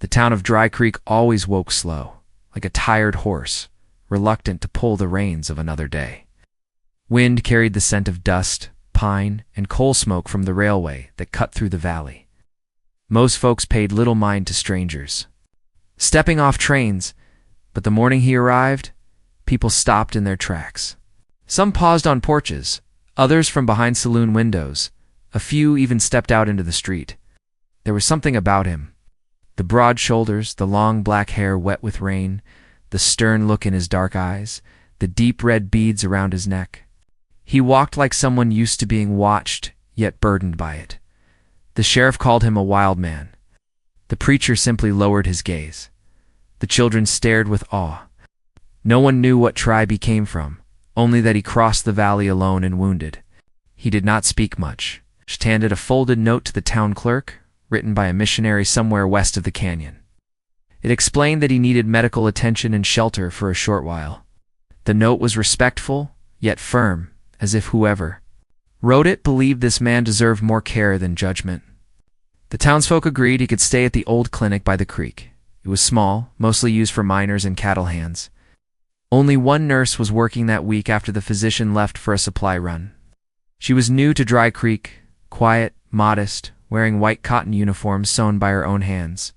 The town of Dry Creek always woke slow, like a tired horse, reluctant to pull the reins of another day. Wind carried the scent of dust, pine, and coal smoke from the railway that cut through the valley. Most folks paid little mind to strangers, stepping off trains, but the morning he arrived, people stopped in their tracks. Some paused on porches, others from behind saloon windows. A few even stepped out into the street. There was something about him. The broad shoulders, the long black hair wet with rain, the stern look in his dark eyes, the deep red beads around his neck. He walked like someone used to being watched, yet burdened by it. The sheriff called him a wild man. The preacher simply lowered his gaze. The children stared with awe. No one knew what tribe he came from, only that he crossed the valley alone and wounded. He did not speak much. Just handed a folded note to the town clerk, written by a missionary somewhere west of the canyon. It explained that he needed medical attention and shelter for a short while. The note was respectful, yet firm, as if whoever wrote it believed this man deserved more care than judgment. The townsfolk agreed he could stay at the old clinic by the creek. It was small, mostly used for miners and cattle hands. Only one nurse was working that week after the physician left for a supply run. She was new to Dry Creek, quiet, modest, wearing white cotton uniforms sewn by her own hands.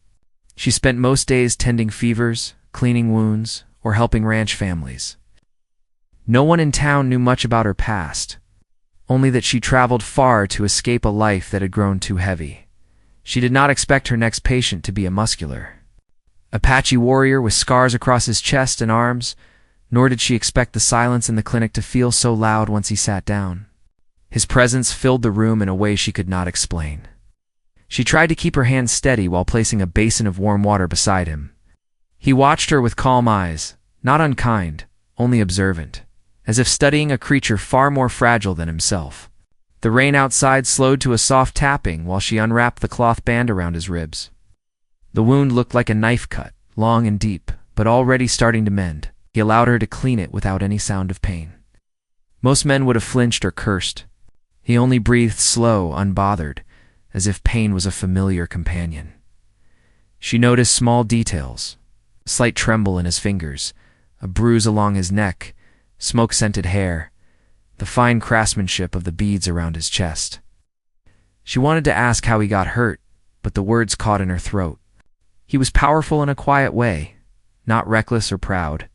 She spent most days tending fevers, cleaning wounds, or helping ranch families. No one in town knew much about her past, only that she traveled far to escape a life that had grown too heavy. She did not expect her next patient to be a muscular Apache warrior with scars across his chest and arms, nor did she expect the silence in the clinic to feel so loud once he sat down. His presence filled the room in a way she could not explain. She tried to keep her hands steady while placing a basin of warm water beside him. He watched her with calm eyes, not unkind, only observant, as if studying a creature far more fragile than himself. The rain outside slowed to a soft tapping while she unwrapped the cloth band around his ribs. The wound looked like a knife cut, long and deep, but already starting to mend. He allowed her to clean it without any sound of pain. Most men would have flinched or cursed. He only breathed slow, unbothered, as if pain was a familiar companion. She noticed small details, a slight tremble in his fingers, a bruise along his neck, smoke-scented hair, the fine craftsmanship of the beads around his chest. She wanted to ask how he got hurt, but the words caught in her throat. He was powerful in a quiet way, not reckless or proud,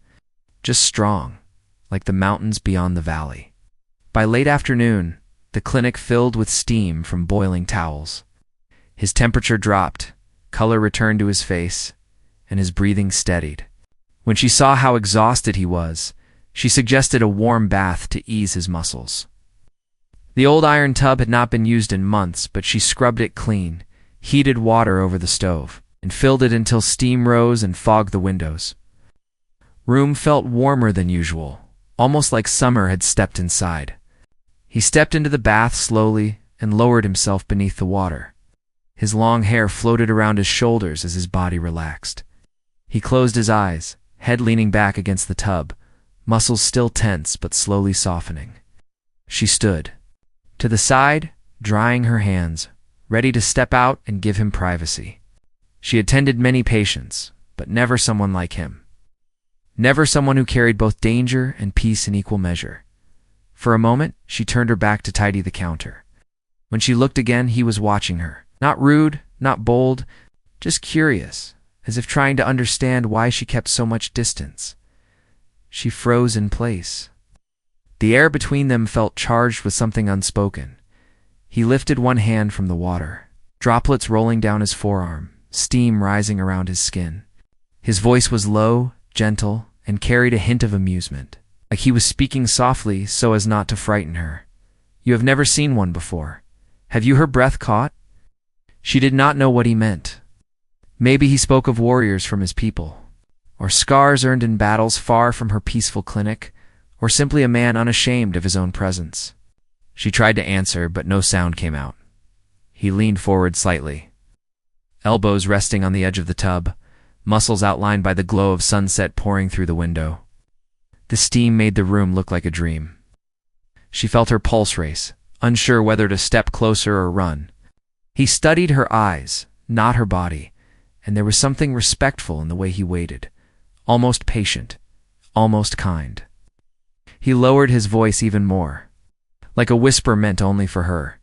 just strong, like the mountains beyond the valley. By late afternoon, the clinic filled with steam from boiling towels. His temperature dropped, color returned to his face, and his breathing steadied. When she saw how exhausted he was, she suggested a warm bath to ease his muscles. The old iron tub had not been used in months, but she scrubbed it clean, heated water over the stove, and filled it until steam rose and fogged the windows. Room felt warmer than usual, almost like summer had stepped inside. He stepped into the bath slowly and lowered himself beneath the water. His long hair floated around his shoulders as his body relaxed. He closed his eyes, head leaning back against the tub, muscles still tense but slowly softening. She stood, to the side, drying her hands, ready to step out and give him privacy. She had tended many patients, but never someone like him. Never someone who carried both danger and peace in equal measure. For a moment, she turned her back to tidy the counter. When she looked again, he was watching her. Not rude, not bold, just curious, as if trying to understand why she kept so much distance. She froze in place. The air between them felt charged with something unspoken. He lifted one hand from the water, droplets rolling down his forearm, steam rising around his skin. His voice was low, gentle, and carried a hint of amusement, like he was speaking softly so as not to frighten her. "You have never seen one before. Have you her breath caught?" She did not know what he meant. Maybe he spoke of warriors from his people, or scars earned in battles far from her peaceful clinic, or simply a man unashamed of his own presence. She tried to answer, but no sound came out. He leaned forward slightly, elbows resting on the edge of the tub, muscles outlined by the glow of sunset pouring through the window. The steam made the room look like a dream. She felt her pulse race, unsure whether to step closer or run. He studied her eyes, not her body, and there was something respectful in the way he waited, almost patient, almost kind. He lowered his voice even more, like a whisper meant only for her.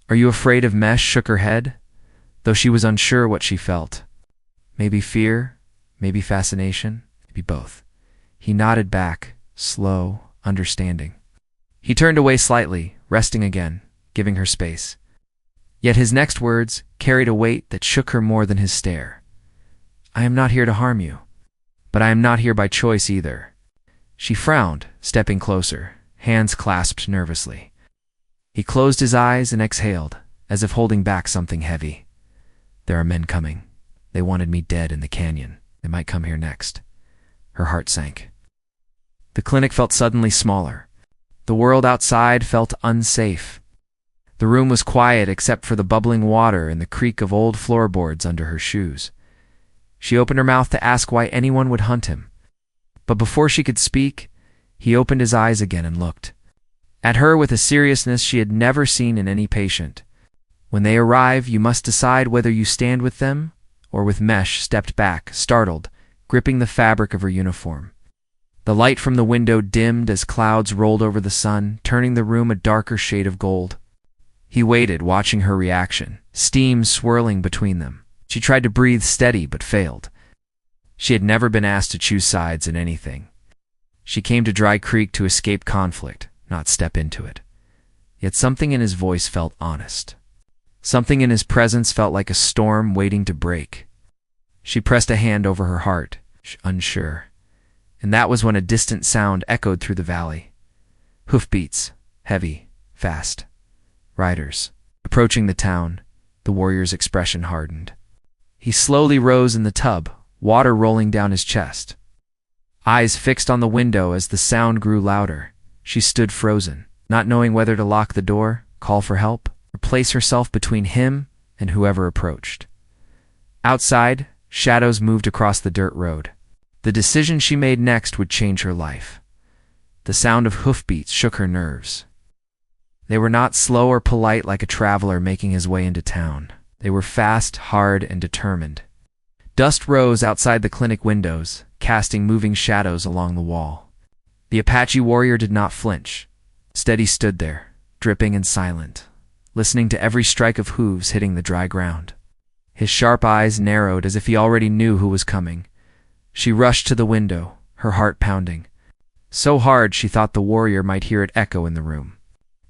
"Are you afraid of Mesh?" Shook her head, though she was unsure what she felt. Maybe fear, maybe fascination, maybe both. He nodded back, slow, understanding. He turned away slightly, resting again, giving her space. Yet his next words carried a weight that shook her more than his stare. "I am not here to harm you, but I am not here by choice either." She frowned, stepping closer, hands clasped nervously. He closed his eyes and exhaled, as if holding back something heavy. "There are men coming. They wanted me dead in the canyon. They might come here next." Her heart sank. The clinic felt suddenly smaller. The world outside felt unsafe. The room was quiet except for the bubbling water and the creak of old floorboards under her shoes. She opened her mouth to ask why anyone would hunt him. But before she could speak, he opened his eyes again and looked at her with a seriousness she had never seen in any patient. "When they arrive, you must decide whether you stand with them or with Mesh." Stepped back, startled, gripping the fabric of her uniform. The light from the window dimmed as clouds rolled over the sun, turning the room a darker shade of gold. He waited, watching her reaction, steam swirling between them. She tried to breathe steady but failed. She had never been asked to choose sides in anything. She came to Dry Creek to escape conflict, not step into it. Yet something in his voice felt honest. Something in his presence felt like a storm waiting to break. She pressed a hand over her heart, unsure. And that was when a distant sound echoed through the valley. Hoofbeats, heavy, fast. Riders. Approaching the town, the warrior's expression hardened. He slowly rose in the tub, water rolling down his chest. Eyes fixed on the window as the sound grew louder. She stood frozen, not knowing whether to lock the door, call for help, or place herself between him and whoever approached. Outside, shadows moved across the dirt road. The decision she made next would change her life. The sound of hoofbeats shook her nerves. They were not slow or polite like a traveler making his way into town. They were fast, hard, and determined. Dust rose outside the clinic windows, casting moving shadows along the wall. The Apache warrior did not flinch. Instead, he stood there, dripping and silent, listening to every strike of hooves hitting the dry ground. His sharp eyes narrowed as if he already knew who was coming. She rushed to the window, her heart pounding. So hard she thought the warrior might hear it echo in the room.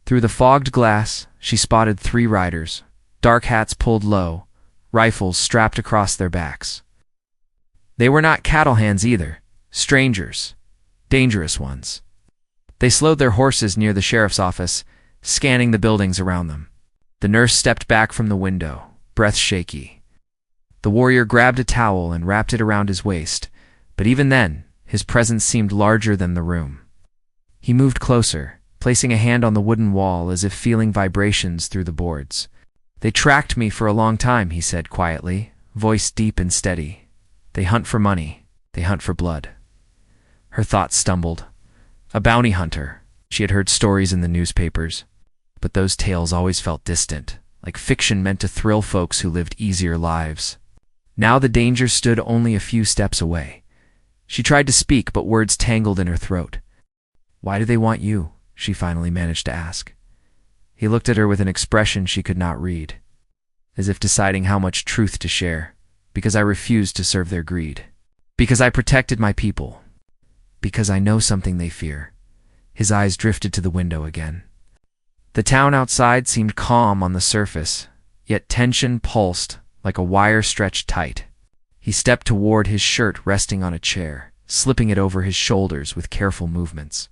Through the fogged glass, she spotted 3 riders, dark hats pulled low, rifles strapped across their backs. They were not cattle hands either, strangers, dangerous ones. They slowed their horses near the sheriff's office, scanning the buildings around them. The nurse stepped back from the window, breath shaky. The warrior grabbed a towel and wrapped it around his waist, but even then, his presence seemed larger than the room. He moved closer, placing a hand on the wooden wall as if feeling vibrations through the boards. "They tracked me for a long time," he said quietly, voice deep and steady. "They hunt for money. They hunt for blood." Her thoughts stumbled. A bounty hunter. She had heard stories in the newspapers, but those tales always felt distant, like fiction meant to thrill folks who lived easier lives. Now the danger stood only a few steps away. She tried to speak, but words tangled in her throat. "Why do they want you?" she finally managed to ask. He looked at her with an expression she could not read, as if deciding how much truth to share. "Because I refused to serve their greed. Because I protected my people. Because I know something they fear." His eyes drifted to the window again. The town outside seemed calm on the surface, yet tension pulsed like a wire stretched tight. He stepped toward his shirt resting on a chair, slipping it over his shoulders with careful movements.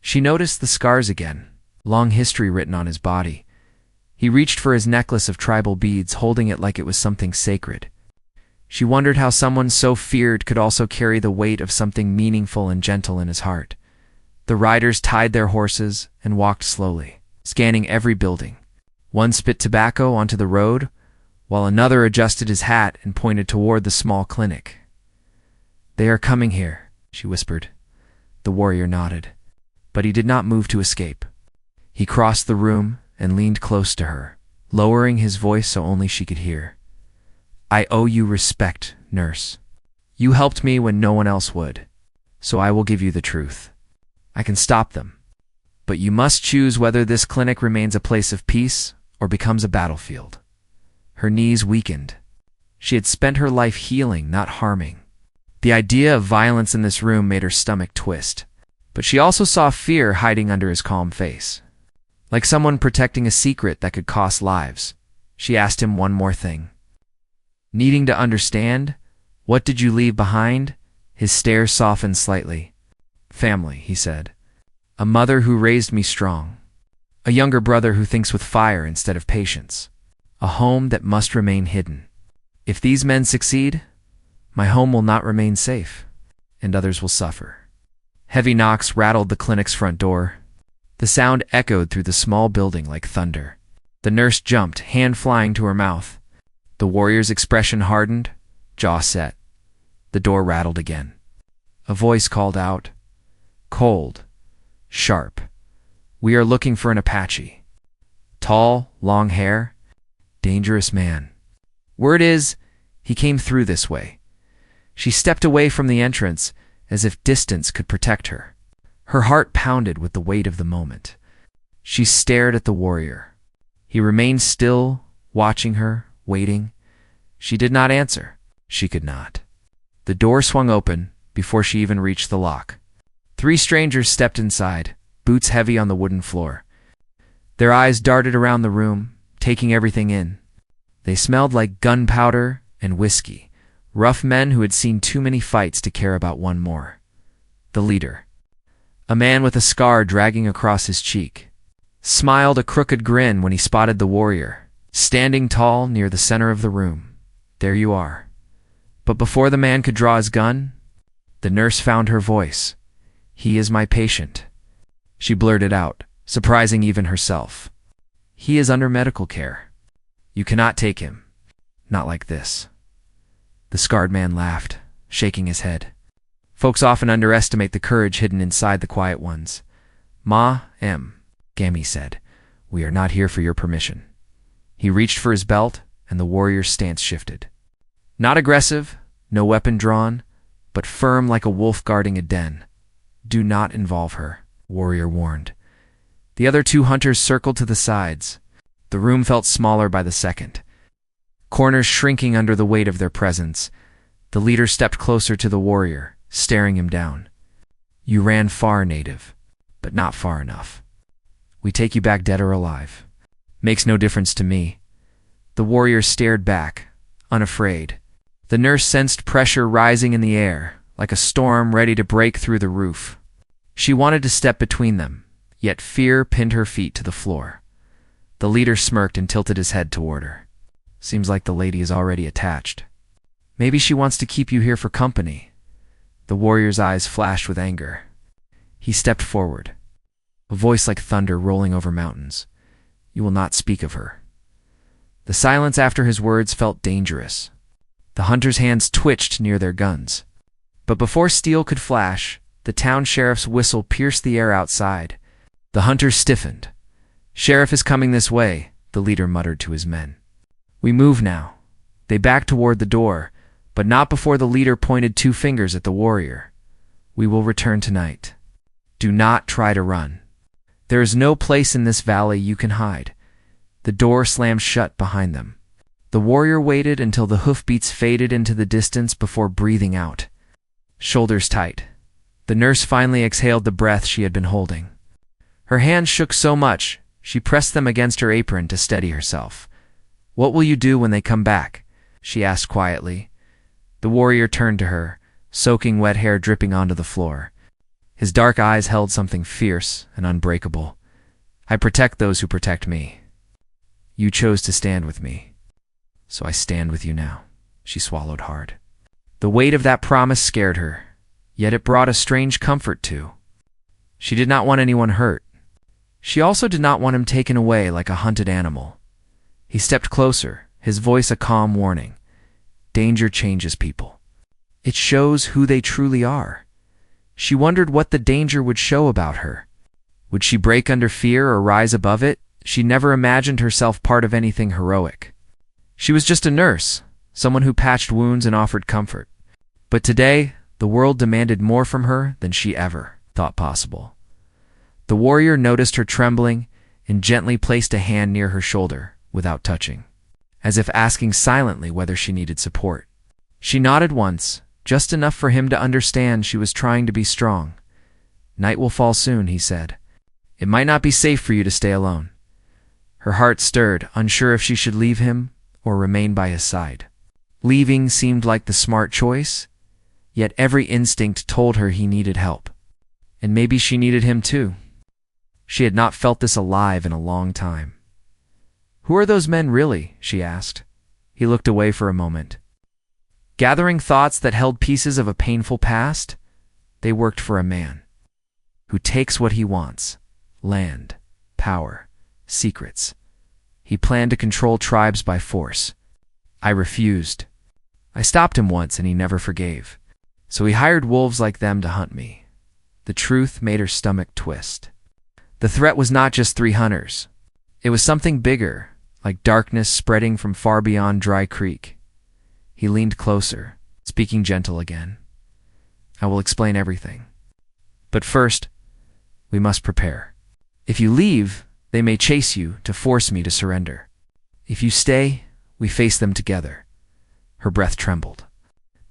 She noticed the scars again, long history written on his body. He reached for his necklace of tribal beads, holding it like it was something sacred. She wondered how someone so feared could also carry the weight of something meaningful and gentle in his heart. The riders tied their horses and walked slowly, scanning every building. One spit tobacco onto the road, while another adjusted his hat and pointed toward the small clinic. "They are coming here," she whispered. The warrior nodded, but he did not move to escape. He crossed the room and leaned close to her, lowering his voice so only she could hear. I owe you respect, nurse. You helped me when no one else would, so I will give you the truth. I can stop them, but you must choose whether this clinic remains a place of peace or becomes a battlefield. Her knees weakened. She had spent her life healing, not harming. The idea of violence in this room made her stomach twist, but she also saw fear hiding under his calm face. Like someone protecting a secret that could cost lives, she asked him one more thing. Needing to understand, what did you leave behind? His stare softened slightly. Family, he said. A mother who raised me strong. A younger brother who thinks with fire instead of patience. A home that must remain hidden. If these men succeed, my home will not remain safe, and others will suffer. Heavy knocks rattled the clinic's front door. The sound echoed through the small building like thunder. The nurse jumped, hand flying to her mouth. The warrior's expression hardened, jaw set. The door rattled again. A voice called out, cold, sharp. We are looking for an Apache. Tall, long hair, dangerous man. Word is, he came through this way. She stepped away from the entrance as if distance could protect her. Her heart pounded with the weight of the moment. She stared at the warrior. He remained still, watching her, waiting. She did not answer. She could not. The door swung open before she even reached the lock. 3 strangers stepped inside, boots heavy on the wooden floor. Their eyes darted around the room, taking everything in. They smelled like gunpowder and whiskey, rough men who had seen too many fights to care about one more. The leader, a man with a scar dragging across his cheek, smiled a crooked grin when he spotted the warrior, standing tall near the center of the room. There you are. But before the man could draw his gun, the nurse found her voice. He is my patient. She blurted out, surprising even herself. He is under medical care. You cannot take him. Not like this. The scarred man laughed, shaking his head. Folks often underestimate the courage hidden inside the quiet ones. Gammy said, we are not here for your permission. He reached for his belt, and the warrior's stance shifted. Not aggressive, no weapon drawn, but firm like a wolf guarding a den. Do not involve her, warrior warned. The other 2 hunters circled to the sides. The room felt smaller by the second. Corners shrinking under the weight of their presence. The leader stepped closer to the warrior, staring him down. You ran far, native, but not far enough. We take you back dead or alive. Makes no difference to me. The warrior stared back, unafraid. The nurse sensed pressure rising in the air, like a storm ready to break through the roof. She wanted to step between them, yet fear pinned her feet to the floor. The leader smirked and tilted his head toward her. Seems like the lady is already attached. Maybe she wants to keep you here for company. The warrior's eyes flashed with anger. He stepped forward, a voice like thunder rolling over mountains. You will not speak of her. The silence after his words felt dangerous. The hunters' hands twitched near their guns. But before steel could flash, the town sheriff's whistle pierced the air outside. The hunters stiffened. Sheriff is coming this way, the leader muttered to his men. We move now. They backed toward the door, but not before the leader pointed 2 fingers at the warrior. We will return tonight. Do not try to run. There is no place in this valley you can hide. The door slammed shut behind them. The warrior waited until the hoofbeats faded into the distance before breathing out. Shoulders tight. The nurse finally exhaled the breath she had been holding. Her hands shook so much, she pressed them against her apron to steady herself. What will you do when they come back? She asked quietly. The warrior turned to her, soaking wet hair dripping onto the floor. His dark eyes held something fierce and unbreakable. I protect those who protect me. You chose to stand with me, so I stand with you now. She swallowed hard. The weight of that promise scared her, yet it brought a strange comfort too. She did not want anyone hurt. She also did not want him taken away like a hunted animal. He stepped closer, his voice a calm warning. Danger changes people. It shows who they truly are. She wondered what the danger would show about her. Would she break under fear or rise above it? She never imagined herself part of anything heroic. She was just a nurse, someone who patched wounds and offered comfort. But today, the world demanded more from her than she ever thought possible. The warrior noticed her trembling and gently placed a hand near her shoulder without touching, as if asking silently whether she needed support. She nodded once, just enough for him to understand she was trying to be strong. "Night will fall soon," he said. "It might not be safe for you to stay alone." Her heart stirred, unsure if she should leave him or remain by his side. Leaving seemed like the smart choice, yet every instinct told her he needed help. And maybe she needed him too. She had not felt this alive in a long time. "Who are those men really?" she asked. He looked away for a moment. Gathering thoughts that held pieces of a painful past, they worked for a man who takes what he wants: land, power, secrets. He planned to control tribes by force. I refused. I stopped him once and he never forgave. So he hired wolves like them to hunt me. The truth made her stomach twist. The threat was not just 3 hunters. It was something bigger, like darkness spreading from far beyond Dry Creek. He leaned closer, speaking gentle again. "I will explain everything. But first, we must prepare. If you leave, they may chase you to force me to surrender. If you stay, we face them together." Her breath trembled.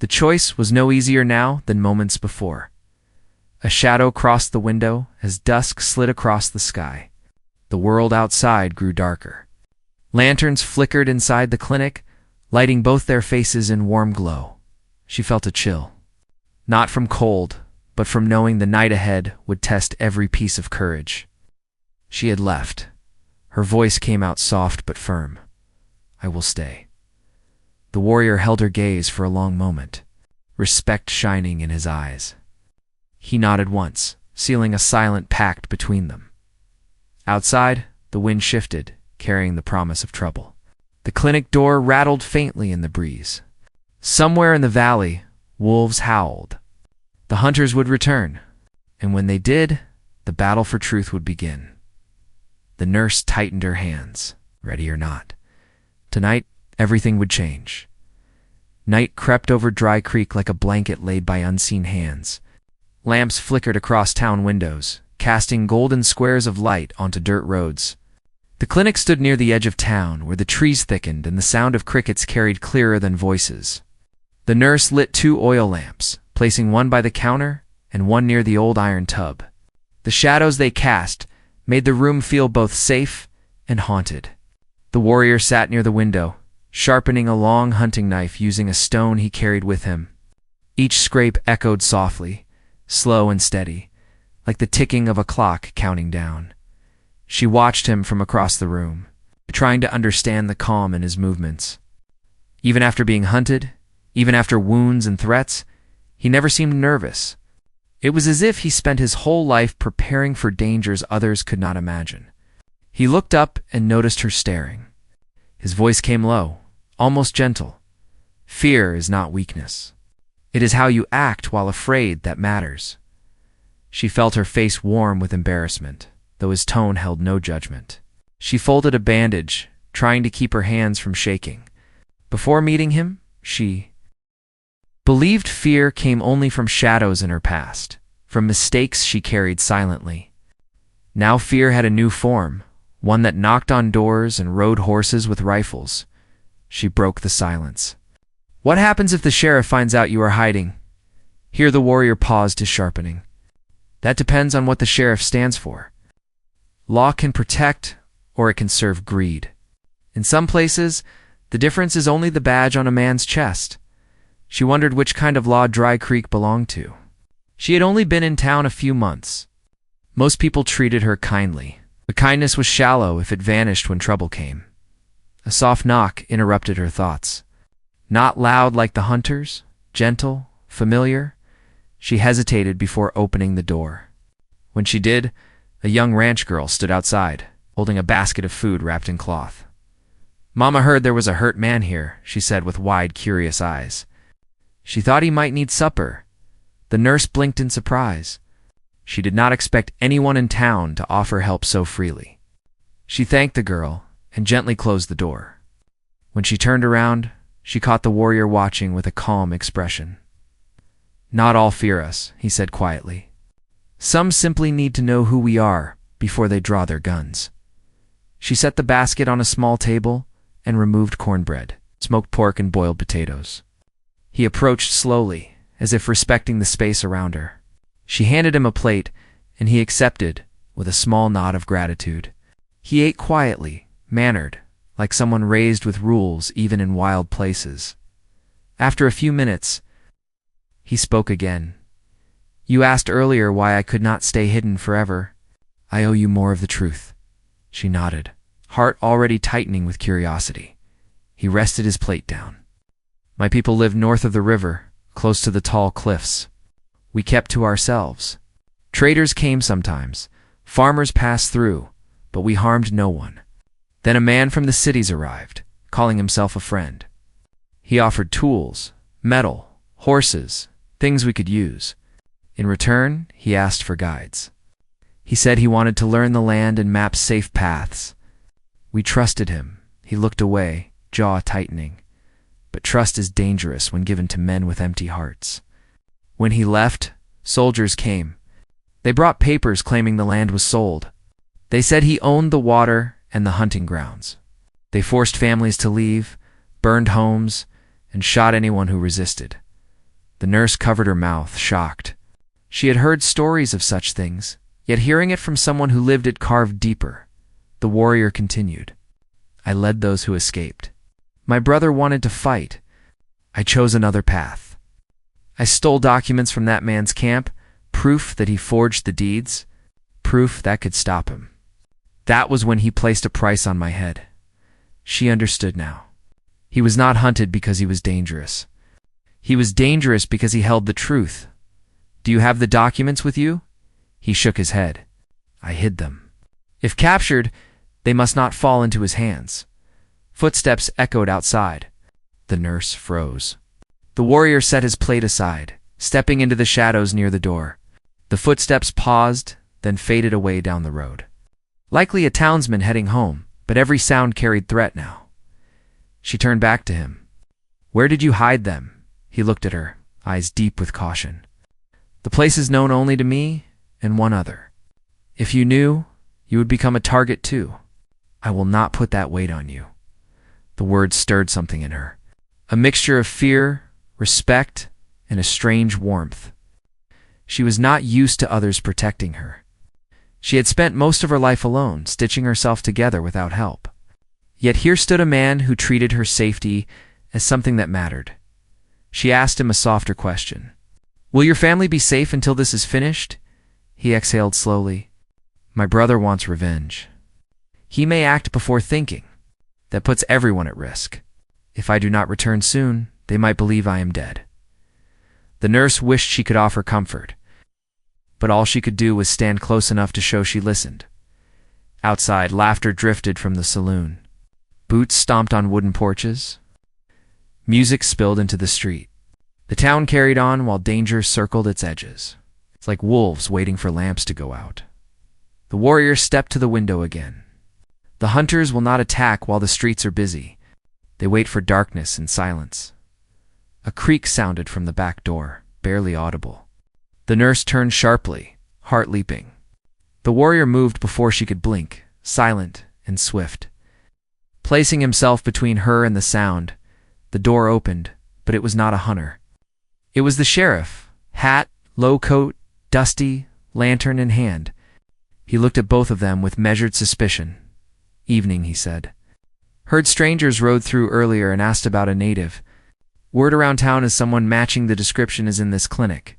The choice was no easier now than moments before. A shadow crossed the window as dusk slid across the sky. The world outside grew darker. Lanterns flickered inside the clinic, lighting both their faces in warm glow. She felt a chill. Not from cold, but from knowing the night ahead would test every piece of courage. She had left. Her voice came out soft but firm. "I will stay." The warrior held her gaze for a long moment, respect shining in his eyes. He nodded once, sealing a silent pact between them. Outside, the wind shifted, carrying the promise of trouble. The clinic door rattled faintly in the breeze. Somewhere in the valley, wolves howled. The hunters would return, and when they did, the battle for truth would begin. The nurse tightened her hands, ready or not. Tonight, everything would change. Night crept over Dry Creek like a blanket laid by unseen hands. Lamps flickered across town windows, casting golden squares of light onto dirt roads. The clinic stood near the edge of town, where the trees thickened and the sound of crickets carried clearer than voices. The nurse lit 2 oil lamps, placing one by the counter and one near the old iron tub. The shadows they cast made the room feel both safe and haunted. The warrior sat near the window, sharpening a long hunting knife using a stone he carried with him. Each scrape echoed softly, slow and steady, like the ticking of a clock counting down. She watched him from across the room, trying to understand the calm in his movements. Even after being hunted, even after wounds and threats, he never seemed nervous. It was as if he spent his whole life preparing for dangers others could not imagine. He looked up and noticed her staring. His voice came low, almost gentle. "Fear is not weakness. It is how you act while afraid that matters." She felt her face warm with embarrassment, though his tone held no judgment. She folded a bandage, trying to keep her hands from shaking. Before meeting him, she believed fear came only from shadows in her past, from mistakes she carried silently. Now fear had a new form, one that knocked on doors and rode horses with rifles. She broke the silence. "What happens if the sheriff finds out you are hiding?" Here the warrior paused his sharpening. "That depends on what the sheriff stands for. Law can protect, or it can serve greed. In some places, the difference is only the badge on a man's chest." She wondered which kind of law Dry Creek belonged to. She had only been in town a few months. Most people treated her kindly. The kindness was shallow if it vanished when trouble came. A soft knock interrupted her thoughts. Not loud like the hunters, gentle, familiar. She hesitated before opening the door. When she did, a young ranch girl stood outside, holding a basket of food wrapped in cloth. "Mama heard there was a hurt man here," she said with wide, curious eyes. She thought he might need supper. The nurse blinked in surprise. She did not expect anyone in town to offer help so freely. She thanked the girl and gently closed the door. When she turned around, She caught the warrior watching with a calm expression. "Not all fear us," he said quietly. "Some simply need to know who we are before they draw their guns." She set the basket on a small table and removed cornbread, smoked pork, and boiled potatoes. He approached slowly, as if respecting the space around her. She handed him a plate, and he accepted with a small nod of gratitude. He ate quietly, mannered, like someone raised with rules even in wild places. After a few minutes, he spoke again. "You asked earlier why I could not stay hidden forever. I owe you more of the truth." She nodded, heart already tightening with curiosity. He rested his plate down. "My people lived north of the river, close to the tall cliffs. We kept to ourselves. Traders came sometimes, farmers passed through, but we harmed no one. Then a man from the cities arrived, calling himself a friend. He offered tools, metal, horses, things we could use. In return, he asked for guides. He said he wanted to learn the land and map safe paths. We trusted him." He looked away, jaw tightening. But trust is dangerous when given to men with empty hearts. When he left, soldiers came. They brought papers claiming the land was sold. They said he owned the water and the hunting grounds. They forced families to leave, burned homes, and shot anyone who resisted. The nurse covered her mouth, shocked. She had heard stories of such things, yet hearing it from someone who lived it carved deeper. The warrior continued. "I led those who escaped. My brother wanted to fight. I chose another path. I stole documents from that man's camp, proof that he forged the deeds, proof that could stop him. That was when he placed a price on my head." She understood now. He was not hunted because he was dangerous. He was dangerous because he held the truth. "Do you have the documents with you?" He shook his head. "I hid them. If captured, they must not fall into his hands." Footsteps echoed outside. The nurse froze. The warrior set his plate aside, stepping into the shadows near the door. The footsteps paused, then faded away down the road. Likely a townsman heading home, but every sound carried threat now. She turned back to him. "Where did you hide them?" He looked at her, eyes deep with caution. "The place is known only to me and one other. If you knew, you would become a target too. I will not put that weight on you." The words stirred something in her, a mixture of fear, respect, and a strange warmth. She was not used to others protecting her. She had spent most of her life alone, stitching herself together without help. Yet here stood a man who treated her safety as something that mattered. She asked him a softer question. "Will your family be safe until this is finished?" He exhaled slowly. "My brother wants revenge. He may act before thinking. That puts everyone at risk. If I do not return soon, they might believe I am dead." The nurse wished she could offer comfort, but all she could do was stand close enough to show she listened. Outside, laughter drifted from the saloon. Boots stomped on wooden porches. Music spilled into the street. The town carried on while danger circled its edges. It's like wolves waiting for lamps to go out. The warrior stepped to the window again. The hunters will not attack while the streets are busy. They wait for darkness and silence. A creak sounded from the back door, barely audible. The nurse turned sharply, heart leaping. The warrior moved before she could blink, silent and swift. Placing himself between her and the sound, the door opened, but it was not a hunter. It was the sheriff, hat, low coat, dusty, lantern in hand. He looked at both of them with measured suspicion. "Evening," he said. "Heard strangers rode through earlier and asked about a native. Word around town is someone matching the description is in this clinic.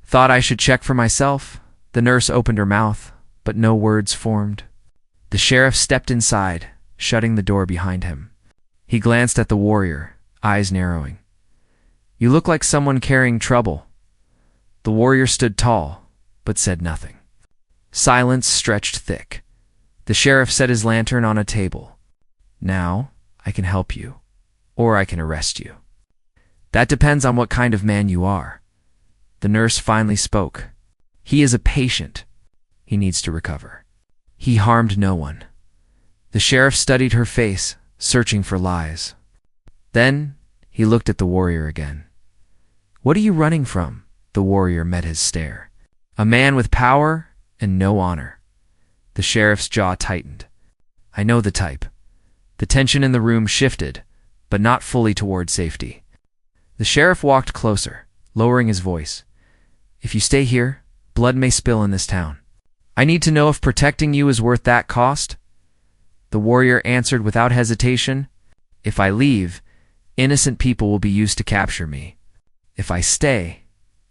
Thought I should check for myself." The nurse opened her mouth, but no words formed. The sheriff stepped inside, shutting the door behind him. He glanced at the warrior, eyes narrowing. "You look like someone carrying trouble." The warrior stood tall, but said nothing. Silence stretched thick. The sheriff set his lantern on a table. "Now, I can help you, or I can arrest you. That depends on what kind of man you are." The nurse finally spoke. "He is a patient. He needs to recover. He harmed no one." The sheriff studied her face, searching for lies. Then He looked at the warrior again. "What are you running from?" The warrior met his stare. "A man with power and no honor." The sheriff's jaw tightened. "I know the type." The tension in the room shifted, but not fully toward safety. The sheriff walked closer, lowering his voice. "If you stay here, blood may spill in this town. I need to know if protecting you is worth that cost." The warrior answered without hesitation, "If I leave, innocent people will be used to capture me. If I stay,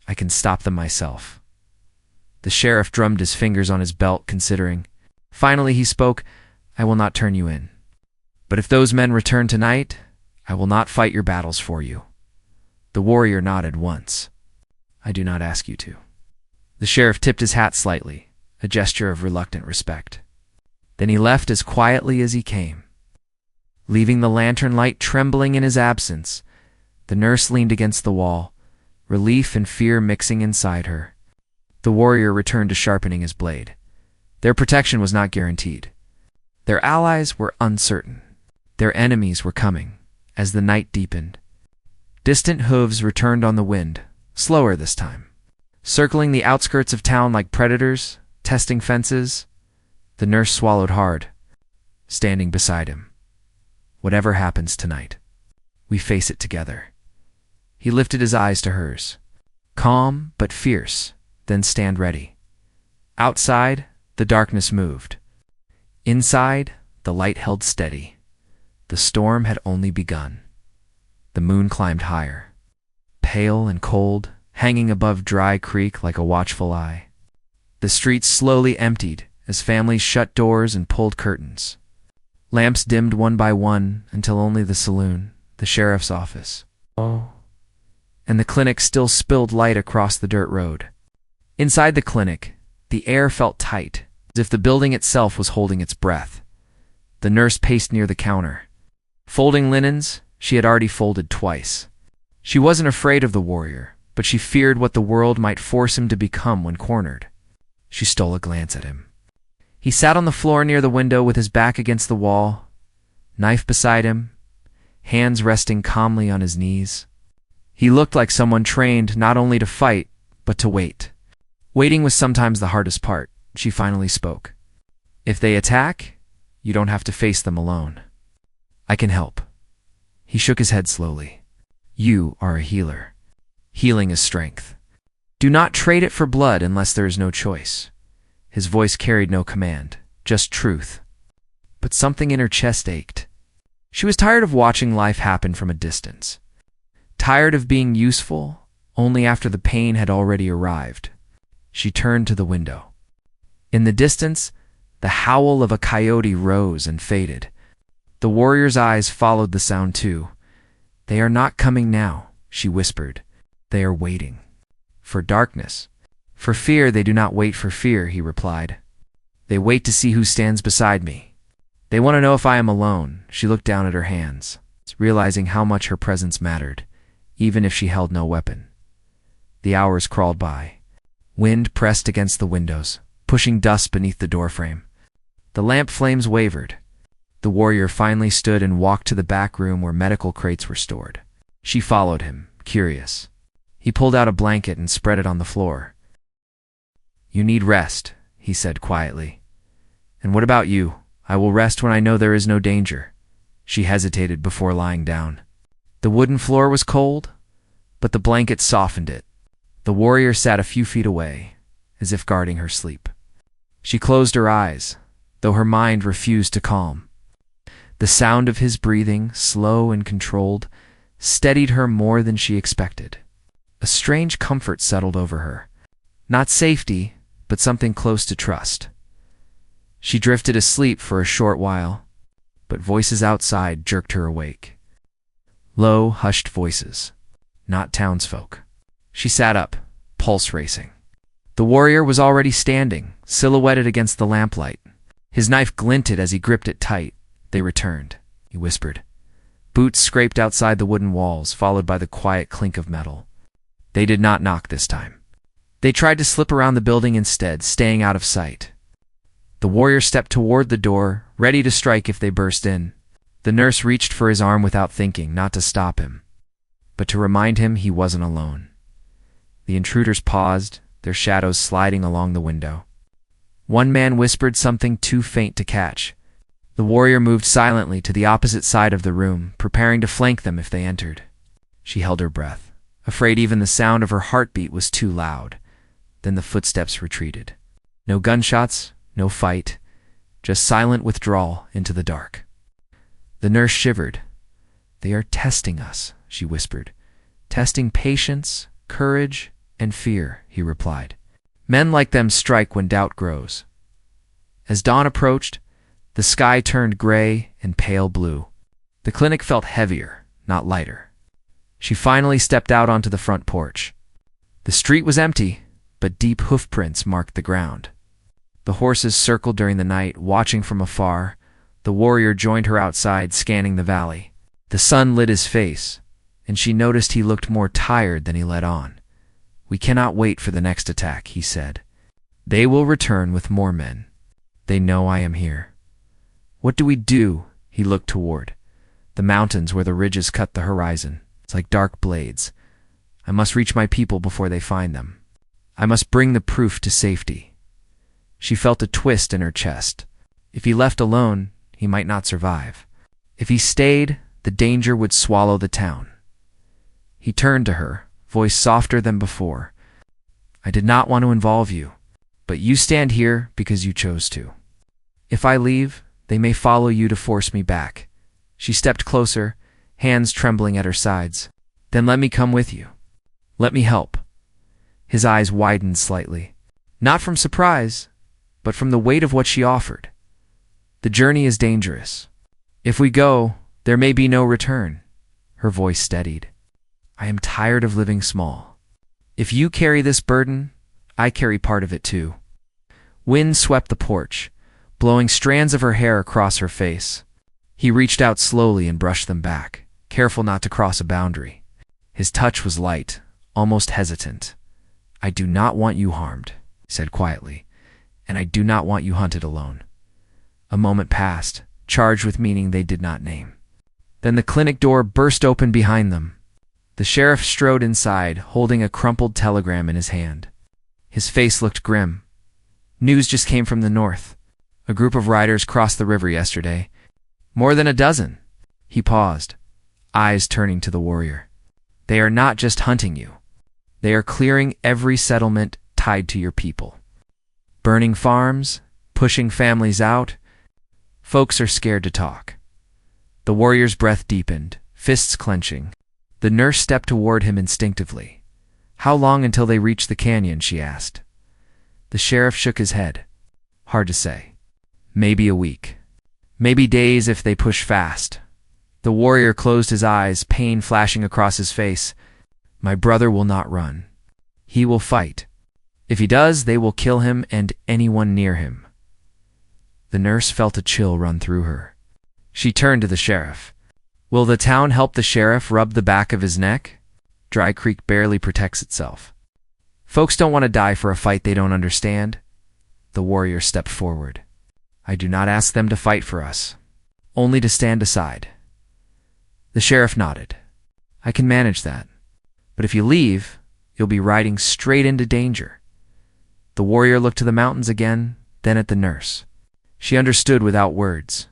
I can stop them myself." The sheriff drummed his fingers on his belt, considering. Finally he spoke, "I will not turn you in. But if those men return tonight, I will not fight your battles for you." The warrior nodded once. "I do not ask you to." The sheriff tipped his hat slightly, a gesture of reluctant respect. Then he left as quietly as he came. Leaving the lantern light trembling in his absence, the nurse leaned against the wall, relief and fear mixing inside her. The warrior returned to sharpening his blade. Their protection was not guaranteed. Their allies were uncertain. Their enemies were coming, as the night deepened. Distant hooves returned on the wind, slower this time, circling the outskirts of town like predators, testing fences. The nurse swallowed hard, standing beside him. "Whatever happens tonight, we face it together." He lifted his eyes to hers, calm but fierce, then stand ready. Outside, the darkness moved. Inside, the light held steady. The storm had only begun. The moon climbed higher, pale and cold, hanging above Dry Creek like a watchful eye. The streets slowly emptied as families shut doors and pulled curtains. Lamps dimmed one by one until only the saloon, the sheriff's office, and the clinic still spilled light across the dirt road. Inside the clinic, the air felt tight, as if the building itself was holding its breath. The nurse paced near the counter. Folding linens, she had already folded twice. She wasn't afraid of the warrior, but she feared what the world might force him to become when cornered. She stole a glance at him. He sat on the floor near the window with his back against the wall, knife beside him, hands resting calmly on his knees. He looked like someone trained not only to fight, but to wait. Waiting was sometimes the hardest part. She finally spoke. "If they attack, you don't have to face them alone. I can help." He shook his head slowly. "You are a healer. Healing is strength. Do not trade it for blood unless there is no choice." His voice carried no command, just truth. But something in her chest ached. She was tired of watching life happen from a distance. Tired of being useful only after the pain had already arrived. She turned to the window. In the distance, the howl of a coyote rose and faded. The warrior's eyes followed the sound too. "They are not coming now," she whispered. "They are waiting. For darkness. For fear they do not wait for fear," he replied. "They wait to see who stands beside me. They want to know if I am alone." She looked down at her hands, realizing how much her presence mattered, even if she held no weapon. The hours crawled by. Wind pressed against the windows, pushing dust beneath the doorframe. The lamp flames wavered. The warrior finally stood and walked to the back room where medical crates were stored. She followed him, curious. He pulled out a blanket and spread it on the floor. "You need rest," he said quietly. "And what about you?" "I will rest when I know there is no danger." She hesitated before lying down. The wooden floor was cold, but the blanket softened it. The warrior sat a few feet away, as if guarding her sleep. She closed her eyes, though her mind refused to calm. The sound of his breathing, slow and controlled, steadied her more than she expected. A strange comfort settled over her. Not safety, but something close to trust. She drifted asleep for a short while, but voices outside jerked her awake. Low, hushed voices, not townsfolk. She sat up, pulse racing. The warrior was already standing, silhouetted against the lamplight. His knife glinted as he gripped it tight. "They returned," he whispered. Boots scraped outside the wooden walls, followed by the quiet clink of metal. They did not knock this time. They tried to slip around the building instead, staying out of sight. The warrior stepped toward the door, ready to strike if they burst in. The nurse reached for his arm without thinking, not to stop him. but to remind him he wasn't alone. The intruders paused, their shadows sliding along the window. One man whispered something too faint to catch. The warrior moved silently to the opposite side of the room, preparing to flank them if they entered. She held her breath, afraid even the sound of her heartbeat was too loud. Then the footsteps retreated. No gunshots, no fight, just silent withdrawal into the dark. The nurse shivered. "They are testing us," she whispered. "Testing patience, courage, and fear," he replied. "Men like them strike when doubt grows." As dawn approached, the sky turned gray and pale blue. The clinic felt heavier, not lighter. She finally stepped out onto the front porch. The street was empty, but deep hoofprints marked the ground. The horses circled during the night, watching from afar. The warrior joined her outside, scanning the valley. The sun lit his face, and she noticed he looked more tired than he let on. "We cannot wait for the next attack," he said. "They will return with more men. They know I am here." "What do we do?" He looked toward the mountains where the ridges cut the horizon. It's like dark blades. "I must reach my people before they find them. I must bring the proof to safety." She felt a twist in her chest. If he left alone, he might not survive. If he stayed, the danger would swallow the town. He turned to her, voice softer than before. "I did not want to involve you, but you stand here because you chose to. If I leave, they may follow you to force me back." She stepped closer, hands trembling at her sides. "Then let me come with you. Let me help." His eyes widened slightly, not from surprise, but from the weight of what she offered. "The journey is dangerous. If we go, there may be no return." Her voice steadied. "I am tired of living small. If you carry this burden, I carry part of it too." Wind swept the porch, blowing strands of her hair across her face. He reached out slowly and brushed them back, careful not to cross a boundary. His touch was light, almost hesitant. "I do not want you harmed," he said quietly, "and I do not want you hunted alone." A moment passed, charged with meaning they did not name. Then the clinic door burst open behind them. The sheriff strode inside, holding a crumpled telegram in his hand. His face looked grim. "News just came from the north. A group of riders crossed the river yesterday. More than a dozen." He paused, eyes turning to the warrior. "They are not just hunting you. They are clearing every settlement tied to your people. Burning farms, pushing families out. Folks are scared to talk." The warrior's breath deepened, fists clenching. The nurse stepped toward him instinctively. "How long until they reach the canyon?" she asked. The sheriff shook his head. "Hard to say. Maybe a week. Maybe days if they push fast." The warrior closed his eyes, pain flashing across his face. "My brother will not run. He will fight. If he does, they will kill him and anyone near him." The nurse felt a chill run through her. She turned to the sheriff. "Will the town help the sheriff rub the back of his neck? Dry Creek barely protects itself. Folks don't want to die for a fight they don't understand." The warrior stepped forward. "I do not ask them to fight for us, only to stand aside." The sheriff nodded. "I can manage that. But if you leave, you'll be riding straight into danger." The warrior looked to the mountains again, then at the nurse. She understood without words.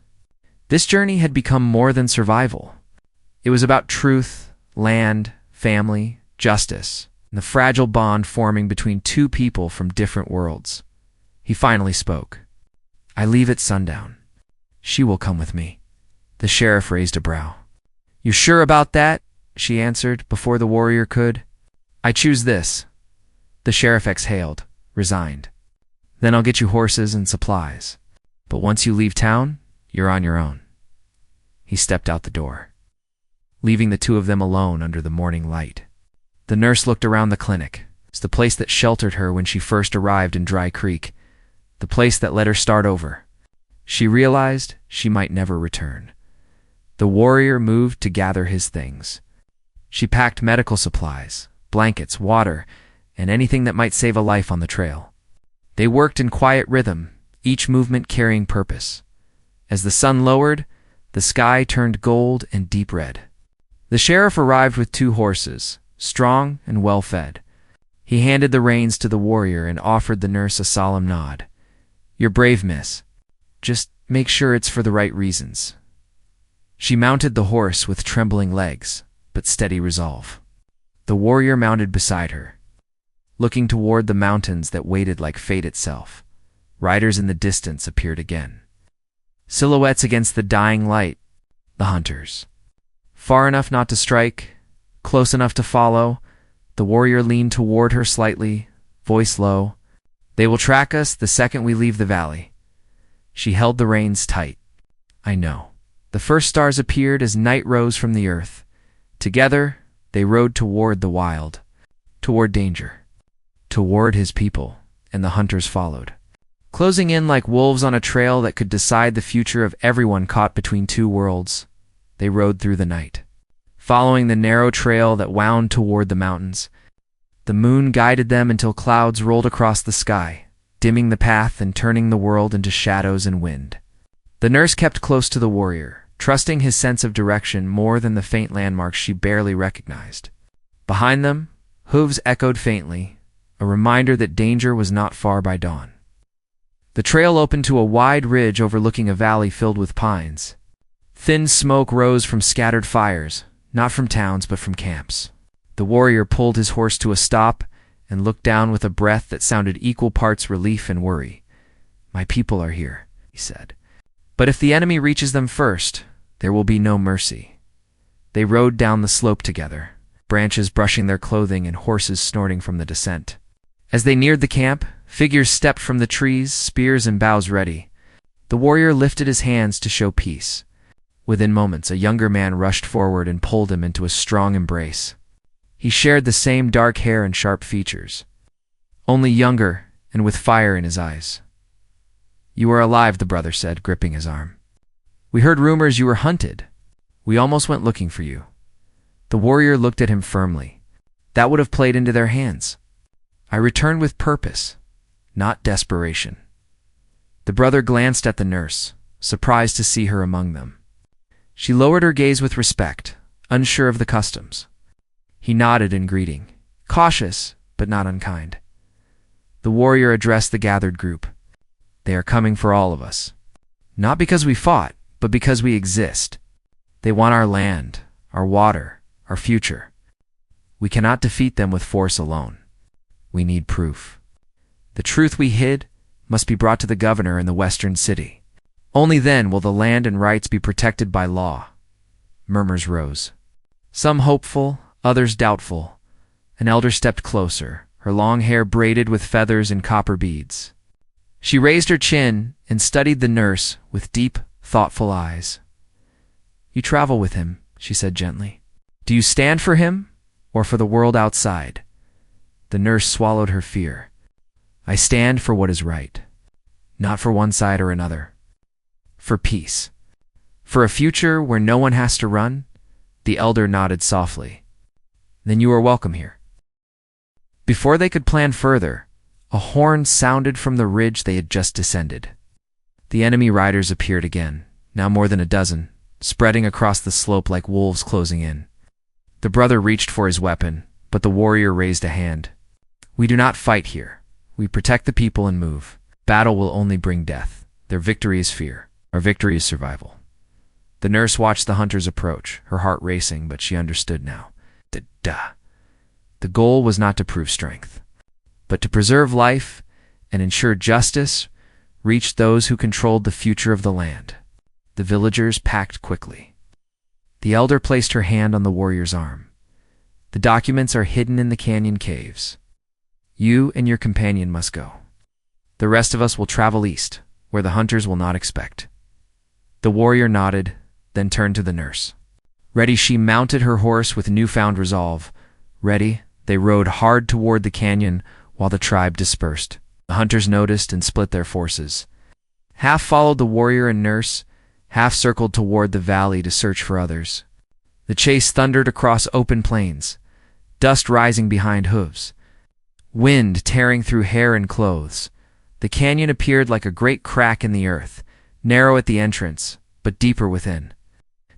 This journey had become more than survival. It was about truth, land, family, justice, and the fragile bond forming between two people from different worlds. He finally spoke. "I leave at sundown. She will come with me." The sheriff raised a brow. "You sure about that?" she answered before the warrior could. "I choose this." The sheriff exhaled, resigned. "Then I'll get you horses and supplies. But once you leave town, you're on your own." He stepped out the door, leaving the two of them alone under the morning light. The nurse looked around the clinic. It's the place that sheltered her when she first arrived in Dry Creek, the place that let her start over. She realized she might never return. The warrior moved to gather his things. She packed medical supplies, blankets, water, and anything that might save a life on the trail. They worked in quiet rhythm, each movement carrying purpose. As the sun lowered, the sky turned gold and deep red. The sheriff arrived with 2 horses, strong and well-fed. He handed the reins to the warrior and offered the nurse a solemn nod. "You're brave, miss. Just make sure it's for the right reasons." She mounted the horse with trembling legs, but steady resolve. The warrior mounted beside her, looking toward the mountains that waited like fate itself. Riders in the distance appeared again. Silhouettes against the dying light, the hunters. Far enough not to strike, close enough to follow. The warrior leaned toward her slightly, voice low. "They will track us the second we leave the valley." She held the reins tight. "I know." The first stars appeared as night rose from the earth. Together, they rode toward the wild, toward danger, toward his people, and the hunters followed, closing in like wolves on a trail that could decide the future of everyone caught between 2 worlds. They rode through the night, following the narrow trail that wound toward the mountains. The moon guided them until clouds rolled across the sky, dimming the path and turning the world into shadows and wind. The nurse kept close to the warrior, trusting his sense of direction more than the faint landmarks she barely recognized. Behind them, hooves echoed faintly, a reminder that danger was not far by dawn. The trail opened to a wide ridge overlooking a valley filled with pines. Thin smoke rose from scattered fires, not from towns but from camps. The warrior pulled his horse to a stop and looked down with a breath that sounded equal parts relief and worry. "My people are here," he said. "But if the enemy reaches them first, there will be no mercy." They rode down the slope together, branches brushing their clothing and horses snorting from the descent. As they neared the camp, figures stepped from the trees, spears and bows ready. The warrior lifted his hands to show peace. Within moments, a younger man rushed forward and pulled him into a strong embrace. He shared the same dark hair and sharp features, only younger and with fire in his eyes. "You are alive," the brother said, gripping his arm. "We heard rumors you were hunted. We almost went looking for you." The warrior looked at him firmly. "That would have played into their hands. I returned with purpose, not desperation." The brother glanced at the nurse, surprised to see her among them. She lowered her gaze with respect, unsure of the customs. He nodded in greeting, cautious but not unkind. The warrior addressed the gathered group. "They are coming for all of us. Not because we fought, but because we exist. They want our land, our water, our future. We cannot defeat them with force alone. We need proof. The truth we hid must be brought to the governor in the western city. Only then will the land and rights be protected by law." Murmurs rose, some hopeful, others doubtful. An elder stepped closer, her long hair braided with feathers and copper beads. She raised her chin and studied the nurse with deep, thoughtful eyes. "You travel with him," she said gently. "Do you stand for him, or for the world outside?" The nurse swallowed her fear. "I stand for what is right, not for one side or another. For peace. For a future where no one has to run." The elder nodded softly. "Then you are welcome here." Before they could plan further, a horn sounded from the ridge they had just descended. The enemy riders appeared again, now more than a dozen, spreading across the slope like wolves closing in. The brother reached for his weapon, but the warrior raised a hand. "We do not fight here. We protect the people and move. Battle will only bring death. Their victory is fear. Our victory is survival." The nurse watched the hunters approach, her heart racing, but she understood now. The goal was not to prove strength, but to preserve life and ensure justice reached those who controlled the future of the land. The villagers packed quickly. The elder placed her hand on the warrior's arm. "The documents are hidden in the canyon caves. You and your companion must go. The rest of us will travel east, where the hunters will not expect." The warrior nodded, then turned to the nurse. Ready, she mounted her horse with newfound resolve. Ready, they rode hard toward the canyon while the tribe dispersed. The hunters noticed and split their forces. Half followed the warrior and nurse, half circled toward the valley to search for others. The chase thundered across open plains, dust rising behind hooves, wind tearing through hair and clothes. The canyon appeared like a great crack in the earth, narrow at the entrance, but deeper within.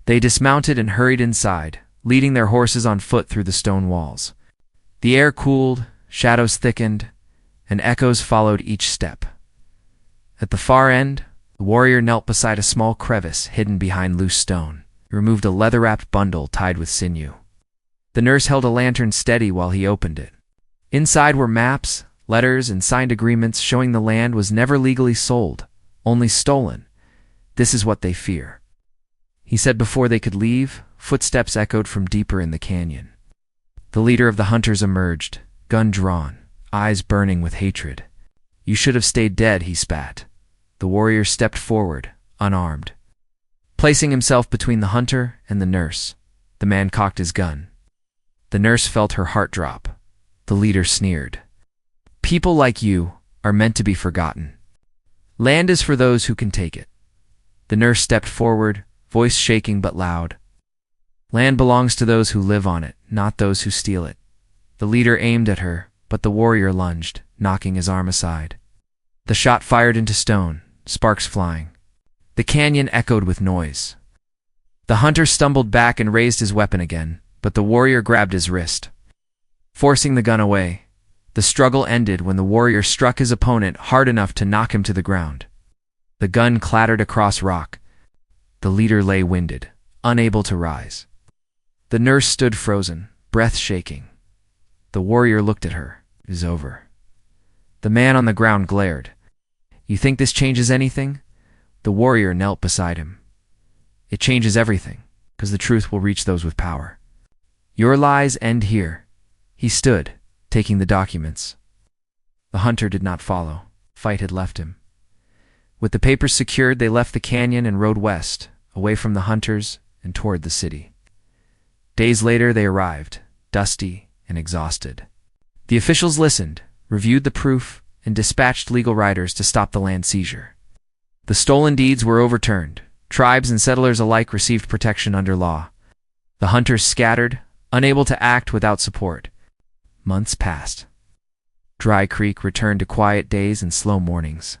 They dismounted and hurried inside, leading their horses on foot through the stone walls. The air cooled, shadows thickened, and echoes followed each step. At the far end, the warrior knelt beside a small crevice hidden behind loose stone. He removed a leather-wrapped bundle tied with sinew. The nurse held a lantern steady while he opened it. Inside were maps, letters, and signed agreements showing the land was never legally sold, only stolen. This is what they fear. He said before they could leave, footsteps echoed from deeper in the canyon. The leader of the hunters emerged, gun drawn, eyes burning with hatred. "You should have stayed dead," he spat. The warrior stepped forward, unarmed. Placing himself between the hunter and the nurse, the man cocked his gun. The nurse felt her heart drop. The leader sneered. "People like you are meant to be forgotten. Land is for those who can take it." The nurse stepped forward, voice shaking but loud. "Land belongs to those who live on it, not those who steal it." The leader aimed at her, but the warrior lunged, knocking his arm aside. The shot fired into stone, sparks flying. The canyon echoed with noise. The hunter stumbled back and raised his weapon again, but the warrior grabbed his wrist. Forcing the gun away, the struggle ended when the warrior struck his opponent hard enough to knock him to the ground. The gun clattered across rock. The leader lay winded, unable to rise. The nurse stood frozen, breath shaking. The warrior looked at her. "It is over." The man on the ground glared. "You think this changes anything?" The warrior knelt beside him. "It changes everything, because the truth will reach those with power. Your lies end here." He stood, taking the documents. The hunter did not follow. Fight had left him. With the papers secured, they left the canyon and rode west, away from the hunters and toward the city. Days later, they arrived, dusty and exhausted. The officials listened, reviewed the proof, and dispatched legal riders to stop the land seizure. The stolen deeds were overturned. Tribes and settlers alike received protection under law. The hunters scattered, unable to act without support. Months passed. Dry Creek returned to quiet days and slow mornings.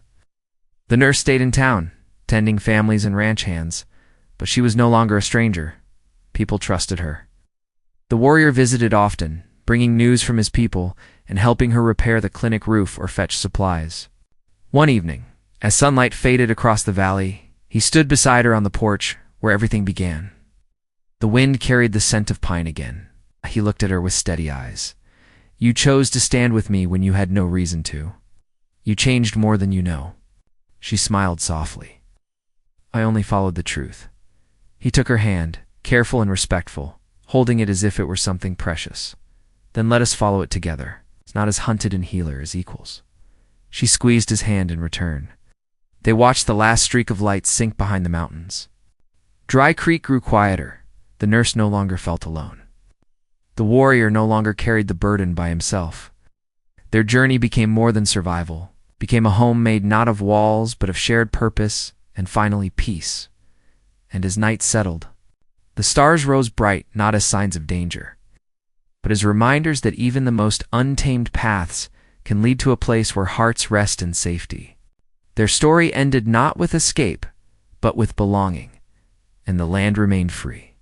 The nurse stayed in town, tending families and ranch hands, but she was no longer a stranger. People trusted her. The warrior visited often, bringing news from his people and helping her repair the clinic roof or fetch supplies. One evening, as sunlight faded across the valley, he stood beside her on the porch where everything began. The wind carried the scent of pine again. He looked at her with steady eyes. "You chose to stand with me when you had no reason to. You changed more than you know." She smiled softly. "I only followed the truth." He took her hand, careful and respectful, holding it as if it were something precious. "Then let us follow it together. It's not as hunted and healer as equals." She squeezed his hand in return. They watched the last streak of light sink behind the mountains. Dry Creek grew quieter. The nurse no longer felt alone. The warrior no longer carried the burden by himself. Their journey became more than survival, became a home made not of walls but of shared purpose and finally peace. And as night settled, the stars rose bright not as signs of danger, but as reminders that even the most untamed paths can lead to a place where hearts rest in safety. Their story ended not with escape, but with belonging, and the land remained free.